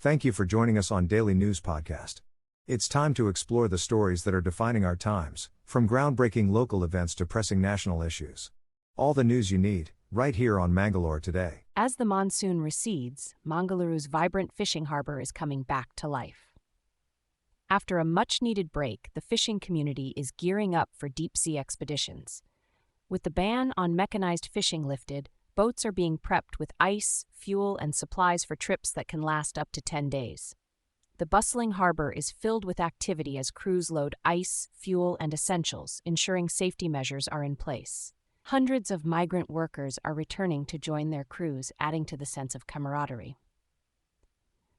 Thank you for joining us on Daily News Podcast. It's time to explore the stories that are defining our times, from groundbreaking local events to pressing national issues. All the news you need, right here on Mangalore today. As the monsoon recedes, Mangaluru's vibrant fishing harbor is coming back to life. After a much-needed break, the fishing community is gearing up for deep-sea expeditions. With the ban on mechanized fishing lifted, boats are being prepped with ice, fuel, and supplies for trips that can last up to 10 days. The bustling harbor is filled with activity as crews load ice, fuel, and essentials, ensuring safety measures are in place. Hundreds of migrant workers are returning to join their crews, adding to the sense of camaraderie.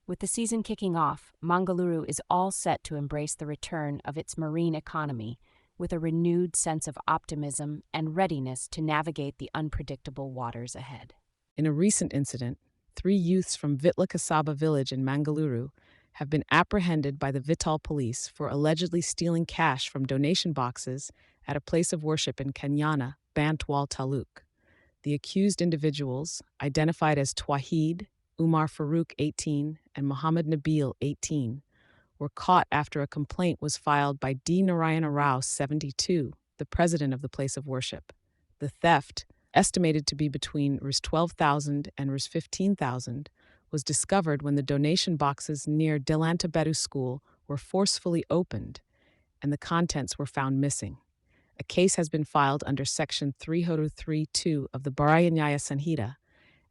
With the season kicking off, Mangaluru is all set to embrace the return of its marine economy with a renewed sense of optimism and readiness to navigate the unpredictable waters ahead. In a recent incident, 3 youths from Vittal village in Mangaluru have been apprehended by the Vittal police for allegedly stealing cash from donation boxes at a place of worship in Kenyana, Bantwal Taluk. The accused individuals, identified as Twahid, Umar Farouk, 18, and Muhammad Nabil, 18, were caught after a complaint was filed by D. Narayana Rao, 72, the president of the place of worship. The theft, estimated to be between Rs 12,000 and Rs 15,000, was discovered when the donation boxes near Delantabedu School were forcefully opened and the contents were found missing. A case has been filed under Section 332 of the Barayanyaya Sanhita,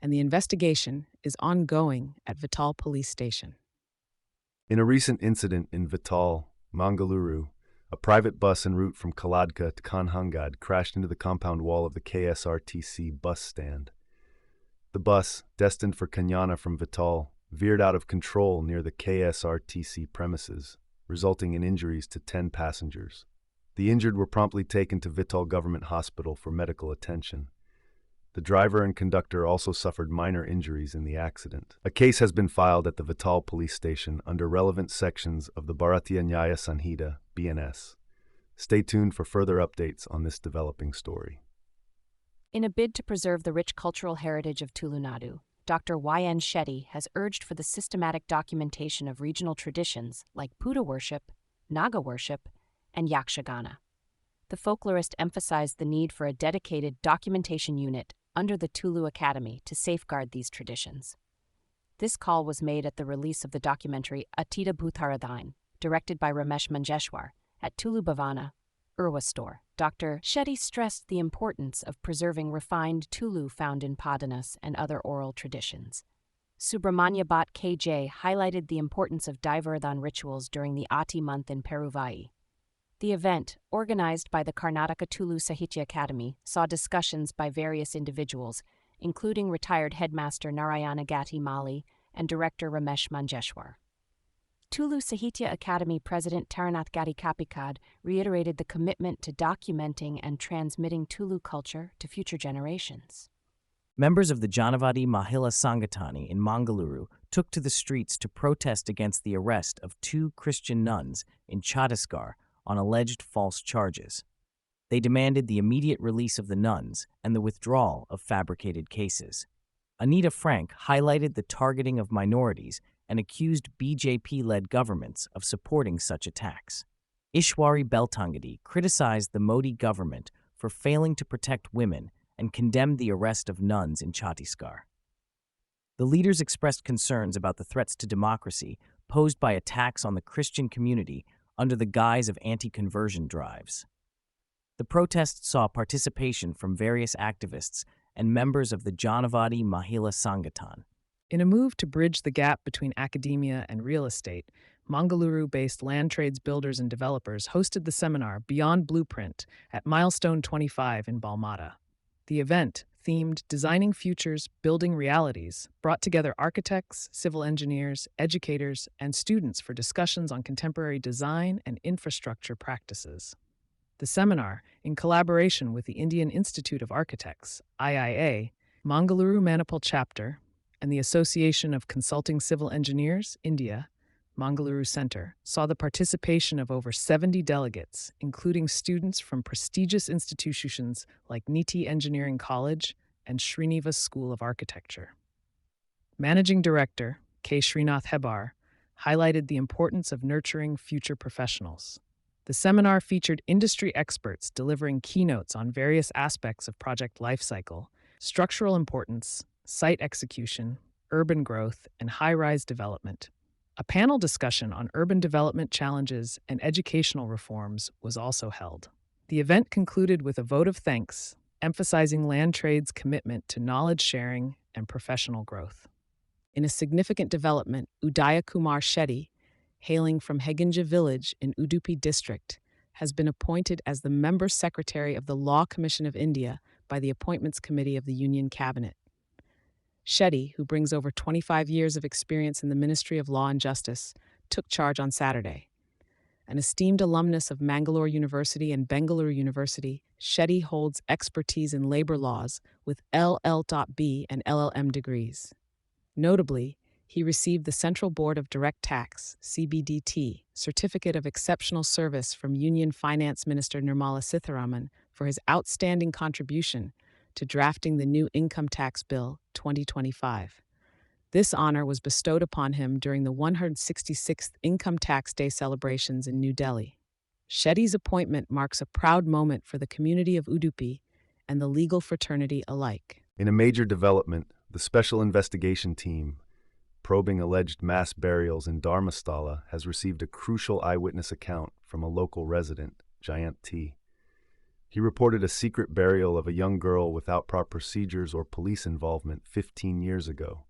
and the investigation is ongoing at Vittal Police Station. In a recent incident in Vittal, Mangaluru, a private bus en route from Kaladka to Kanhangad crashed into the compound wall of the KSRTC bus stand. The bus, destined for Kenyana from Vittal, veered out of control near the KSRTC premises, resulting in injuries to 10 passengers. The injured were promptly taken to Vittal Government Hospital for medical attention. The driver and conductor also suffered minor injuries in the accident. A case has been filed at the Vittal police station under relevant sections of the Bharatiya Nyaya Sanhita, BNS. Stay tuned for further updates on this developing story. In a bid to preserve the rich cultural heritage of Tulu Nadu, Dr. Y.N. Shetty has urged for the systematic documentation of regional traditions like Buddha worship, Naga worship, and Yakshagana. The folklorist emphasized the need for a dedicated documentation unit under the Tulu Academy to safeguard these traditions. This call was made at the release of the documentary Atita Bhutaradine, directed by Ramesh Manjeshwar, at Tulu Bhavana, Urwa Store. Dr. Shetty stressed the importance of preserving refined Tulu found in Padanas and other oral traditions. Subramanya Bhatt KJ highlighted the importance of Divardhan rituals during the Ati month in Peruvai. The event, organized by the Karnataka Tulu Sahitya Academy, saw discussions by various individuals, including retired headmaster Narayana Gatti Mali and director Ramesh Manjeshwar. Tulu Sahitya Academy President Taranath Gatti Kapikad reiterated the commitment to documenting and transmitting Tulu culture to future generations. Members of the Janavadi Mahila Sangatani in Mangaluru took to the streets to protest against the arrest of 2 Christian nuns in Chhattisgarh on alleged false charges. They demanded the immediate release of the nuns and the withdrawal of fabricated cases. Anita Frank highlighted the targeting of minorities and accused BJP-led governments of supporting such attacks. Ishwari Beltangadi criticized the Modi government for failing to protect women and condemned the arrest of nuns in Chhattisgarh. The leaders expressed concerns about the threats to democracy posed by attacks on the Christian community under the guise of anti-conversion drives. The protests saw participation from various activists and members of the Janavadi Mahila Sangatan. In a move to bridge the gap between academia and real estate, Mangaluru-based land trades builders and developers hosted the seminar Beyond Blueprint at Milestone 25 in Balmata. The event, themed Designing Futures, Building Realities, brought together architects, civil engineers, educators, and students for discussions on contemporary design and infrastructure practices. The seminar, in collaboration with the Indian Institute of Architects, IIA, Mangaluru Manipal Chapter, and the Association of Consulting Civil Engineers, India, Mangaluru Center, saw the participation of over 70 delegates, including students from prestigious institutions like Niti Engineering College and Srinivas School of Architecture. Managing Director, K. Srinath Hebar, highlighted the importance of nurturing future professionals. The seminar featured industry experts delivering keynotes on various aspects of project lifecycle, structural importance, site execution, urban growth, and high-rise development. A panel discussion on urban development challenges and educational reforms was also held. The event concluded with a vote of thanks, emphasizing Land Trade's commitment to knowledge sharing and professional growth. In a significant development, Udaya Kumar Shetty, hailing from Heginja village in Udupi district, has been appointed as the Member Secretary of the Law Commission of India by the Appointments Committee of the Union Cabinet. Shetty, who brings over 25 years of experience in the Ministry of Law and Justice, took charge on Saturday. An esteemed alumnus of Mangalore University and Bengaluru University, Shetty holds expertise in labor laws with LL.B and LLM degrees. Notably, he received the Central Board of Direct Tax, CBDT, Certificate of Exceptional Service from Union Finance Minister Nirmala Sitharaman for his outstanding contribution to drafting the new Income Tax Bill 2025. This honor was bestowed upon him during the 166th Income Tax Day celebrations in New Delhi. Shetty's appointment marks a proud moment for the community of Udupi and the legal fraternity alike. In a major development, the Special Investigation Team, probing alleged mass burials in Dharmasthala, has received a crucial eyewitness account from a local resident, Jayant T. He reported a secret burial of a young girl without proper procedures or police involvement 15 years ago.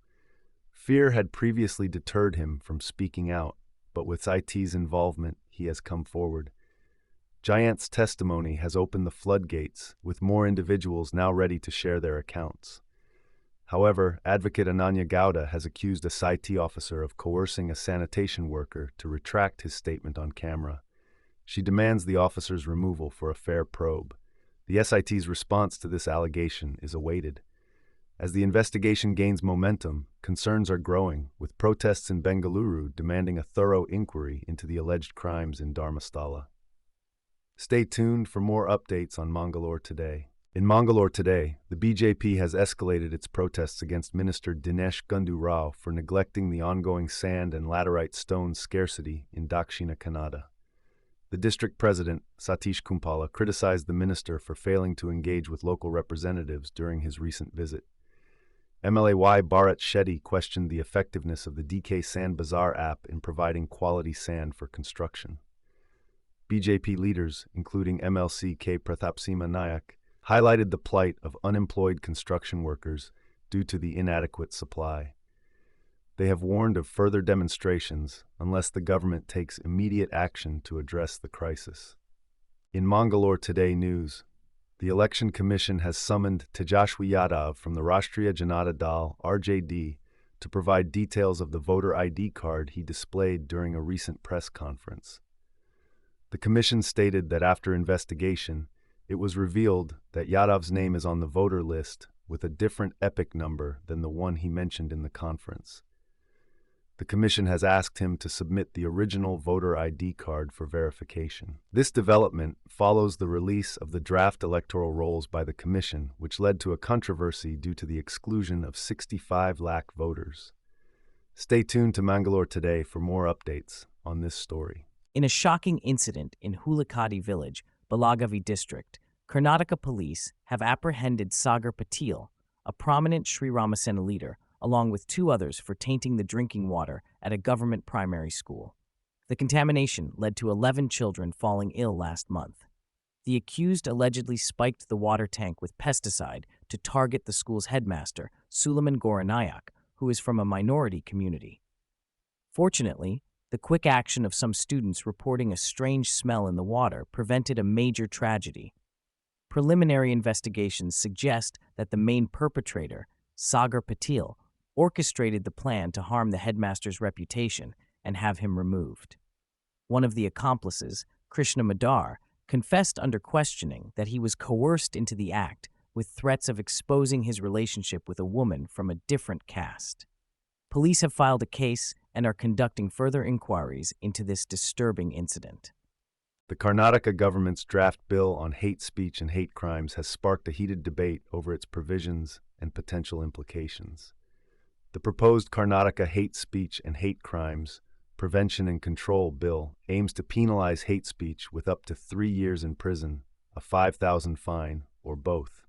Fear had previously deterred him from speaking out, but with IT's involvement, he has come forward. Jayant's testimony has opened the floodgates, with more individuals now ready to share their accounts. However, Advocate Ananya Gowda has accused a SIT officer of coercing a sanitation worker to retract his statement on camera. She demands the officer's removal for a fair probe. The SIT's response to this allegation is awaited. As the investigation gains momentum, concerns are growing, with protests in Bengaluru demanding a thorough inquiry into the alleged crimes in Dharmasthala. Stay tuned for more updates on Mangalore Today. In Mangalore Today, the BJP has escalated its protests against Minister Dinesh Gundu Rao for neglecting the ongoing sand and laterite stone scarcity in Dakshina Kannada. The district president, Satish Kumpala, criticized the minister for failing to engage with local representatives during his recent visit. MLAY Bharat Shetty questioned the effectiveness of the DK Sand Bazaar app in providing quality sand for construction. BJP leaders, including MLC K. Pratapsima Nayak, highlighted the plight of unemployed construction workers due to the inadequate supply. They have warned of further demonstrations unless the government takes immediate action to address the crisis. In Mangalore Today news, the Election Commission has summoned Tejashwi Yadav from the Rashtriya Janata Dal (RJD) to provide details of the voter ID card he displayed during a recent press conference. The commission stated that after investigation, it was revealed that Yadav's name is on the voter list with a different epic number than the one he mentioned in the conference. The commission has asked him to submit the original voter ID card for verification. This development follows the release of the draft electoral rolls by the commission, which led to a controversy due to the exclusion of 65 lakh voters. Stay tuned to Mangalore Today for more updates on this story. In a shocking incident in Hulikadi village, Balagavi district, Karnataka police have apprehended Sagar Patil, a prominent Sri Ramasena leader, along with two others for tainting the drinking water at a government primary school. The contamination led to 11 children falling ill last month. The accused allegedly spiked the water tank with pesticide to target the school's headmaster, Suleiman Goranayak, who is from a minority community. Fortunately, the quick action of some students reporting a strange smell in the water prevented a major tragedy. Preliminary investigations suggest that the main perpetrator, Sagar Patil, orchestrated the plan to harm the headmaster's reputation and have him removed. One of the accomplices, Krishna Madar, confessed under questioning that he was coerced into the act with threats of exposing his relationship with a woman from a different caste. Police have filed a case and are conducting further inquiries into this disturbing incident. The Karnataka government's draft bill on hate speech and hate crimes has sparked a heated debate over its provisions and potential implications. The proposed Karnataka Hate Speech and Hate Crimes Prevention and Control Bill aims to penalize hate speech with up to 3 years in prison, a 5,000 fine, or both.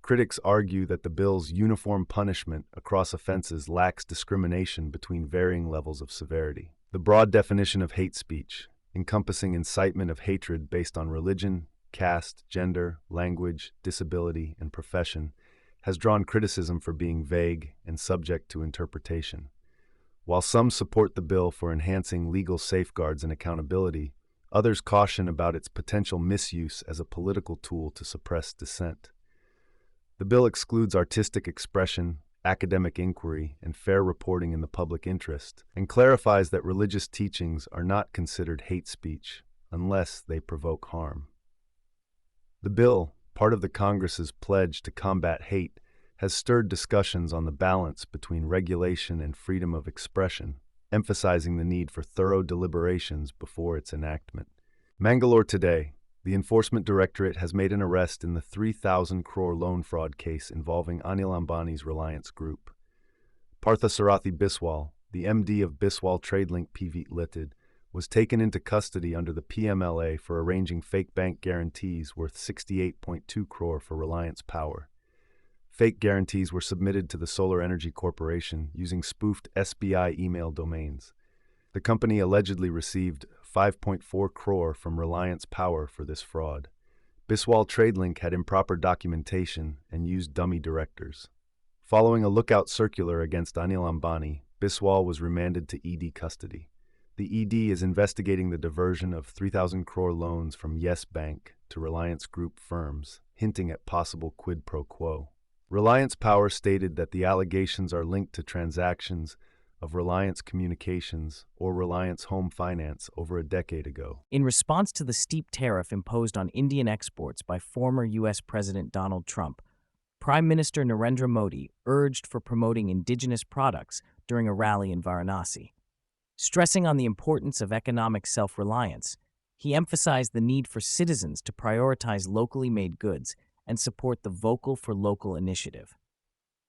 Critics argue that the bill's uniform punishment across offenses lacks discrimination between varying levels of severity. The broad definition of hate speech, encompassing incitement of hatred based on religion, caste, gender, language, disability, and profession, has drawn criticism for being vague and subject to interpretation. While some support the bill for enhancing legal safeguards and accountability, others caution about its potential misuse as a political tool to suppress dissent. The bill excludes artistic expression, academic inquiry, and fair reporting in the public interest, and clarifies that religious teachings are not considered hate speech unless they provoke harm. The bill, part of the Congress's pledge to combat hate, has stirred discussions on the balance between regulation and freedom of expression, emphasizing the need for thorough deliberations before its enactment. Mangalore today, the Enforcement Directorate has made an arrest in the 3,000 crore loan fraud case involving Anil Ambani's Reliance Group. Parthasarathi Biswal, the MD of Biswal TradeLink Pvt Ltd, was taken into custody under the PMLA for arranging fake bank guarantees worth 68.2 crore for Reliance Power. Fake guarantees were submitted to the Solar Energy Corporation using spoofed SBI email domains. The company allegedly received 5.4 crore from Reliance Power for this fraud. Biswal TradeLink had improper documentation and used dummy directors. Following a lookout circular against Anil Ambani, Biswal was remanded to ED custody. The ED is investigating the diversion of 3,000 crore loans from Yes Bank to Reliance Group firms, hinting at possible quid pro quo. Reliance Power stated that the allegations are linked to transactions of Reliance Communications or Reliance Home Finance over a decade ago. In response to the steep tariff imposed on Indian exports by former U.S. President Donald Trump, Prime Minister Narendra Modi urged for promoting indigenous products during a rally in Varanasi. Stressing on the importance of economic self-reliance, he emphasized the need for citizens to prioritize locally made goods and support the Vocal for Local initiative.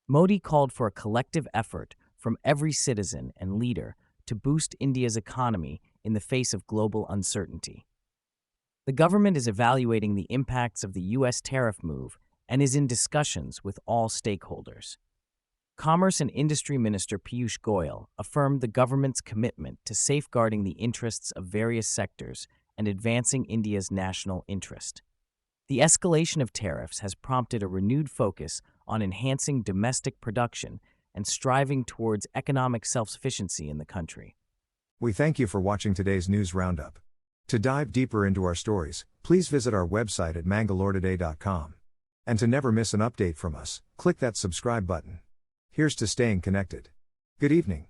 Modi called for a collective effort from every citizen and leader to boost India's economy in the face of global uncertainty. The government is evaluating the impacts of the U.S. tariff move and is in discussions with all stakeholders. Commerce and Industry Minister Piyush Goyal affirmed the government's commitment to safeguarding the interests of various sectors and advancing India's national interest. The escalation of tariffs has prompted a renewed focus on enhancing domestic production and striving towards economic self-sufficiency in the country. We thank you for watching today's news roundup. To dive deeper into our stories, please visit our website at mangaloretoday.com. And to never miss an update from us, click that subscribe button. Here's to staying connected. Good evening.